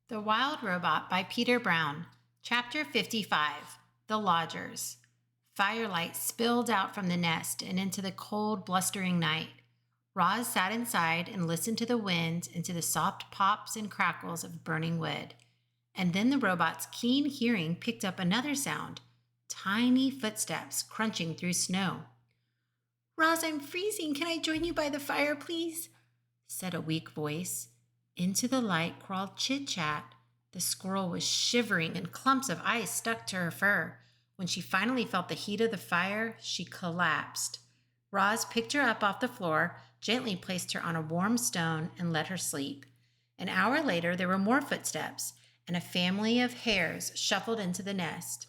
The Wild Robot by Peter Brown. Chapter 55. The Lodgers. Firelight spilled out from the nest and into the cold, blustering night. Roz sat inside and listened to the wind and to the soft pops and crackles of burning wood. And then the robot's keen hearing picked up another sound, tiny footsteps crunching through snow. "Roz, I'm freezing. Can I join you by the fire, please?" said a weak voice. Into the light crawled Chit Chat. The squirrel was shivering and clumps of ice stuck to her fur. When she finally felt the heat of the fire, she collapsed. Roz picked her up off the floor, gently placed her on a warm stone, and let her sleep. An hour later, there were more footsteps, and a family of hares shuffled into the nest.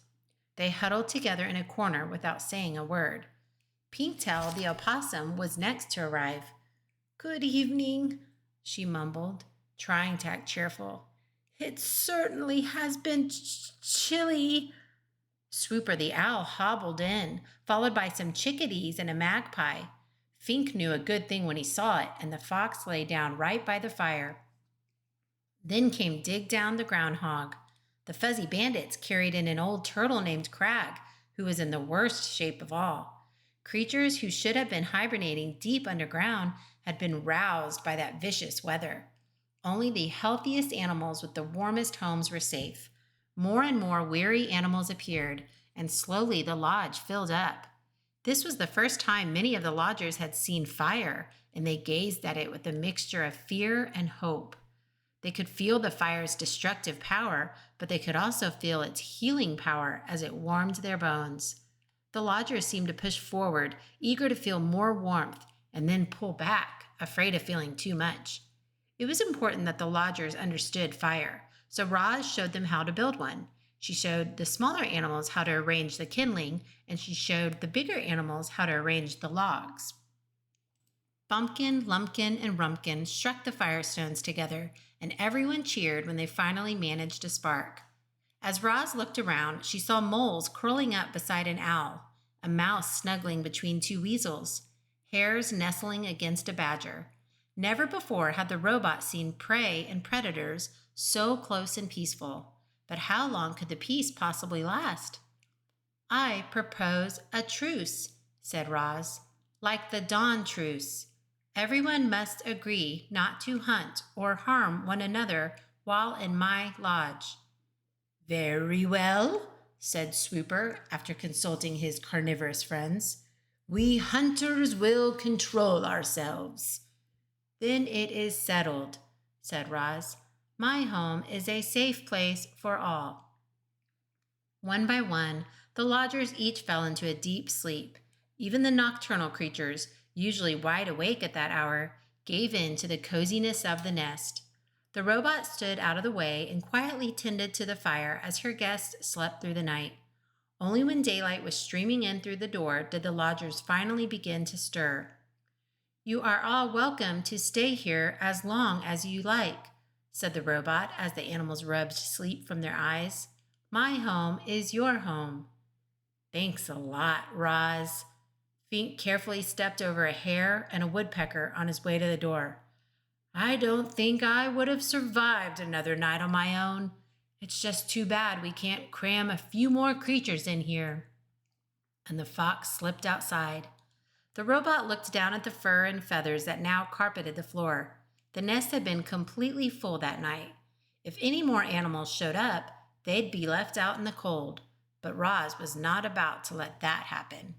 They huddled together in a corner without saying a word. Pinktail, the opossum, was next to arrive. "Good evening," she mumbled, trying to act cheerful. "It certainly has been chilly." Swooper the owl hobbled in, followed by some chickadees and a magpie. Fink knew a good thing when he saw it, and the fox lay down right by the fire. Then came Dig Down the groundhog. The fuzzy bandits carried in an old turtle named Crag, who was in the worst shape of all. Creatures who should have been hibernating deep underground had been roused by that vicious weather. Only the healthiest animals with the warmest homes were safe. More and more weary animals appeared, and slowly the lodge filled up. This was the first time many of the lodgers had seen fire, and they gazed at it with a mixture of fear and hope. They could feel the fire's destructive power, but they could also feel its healing power as it warmed their bones. The lodgers seemed to push forward, eager to feel more warmth, and then pull back, afraid of feeling too much. It was important that the lodgers understood fire, so Roz showed them how to build one. She showed the smaller animals how to arrange the kindling, and she showed the bigger animals how to arrange the logs. Bumpkin, Lumpkin, and Rumpkin struck the firestones together, and everyone cheered when they finally managed a spark. As Roz looked around, she saw moles curling up beside an owl, a mouse snuggling between two weasels, hares nestling against a badger. Never before had the robot seen prey and predators so close and peaceful. But how long could the peace possibly last? "I propose a truce," said Roz, "like the dawn truce. Everyone must agree not to hunt or harm one another while in my lodge." "Very well," said Swooper after consulting his carnivorous friends. "We hunters will control ourselves." "Then it is settled," said Roz. "My home is a safe place for all." One by one, the lodgers each fell into a deep sleep. Even the nocturnal creatures, usually wide awake at that hour, gave in to the coziness of the nest. The robot stood out of the way and quietly tended to the fire as her guests slept through the night. Only when daylight was streaming in through the door did the lodgers finally begin to stir. "You are all welcome to stay here as long as you like," said the robot as the animals rubbed sleep from their eyes. "My home is your home." "Thanks a lot, Roz." Fink carefully stepped over a hare and a woodpecker on his way to the door. "I don't think I would have survived another night on my own. It's just too bad we can't cram a few more creatures in here." And the fox slipped outside. The robot looked down at the fur and feathers that now carpeted the floor. The nest had been completely full that night. If any more animals showed up, they'd be left out in the cold. But Roz was not about to let that happen.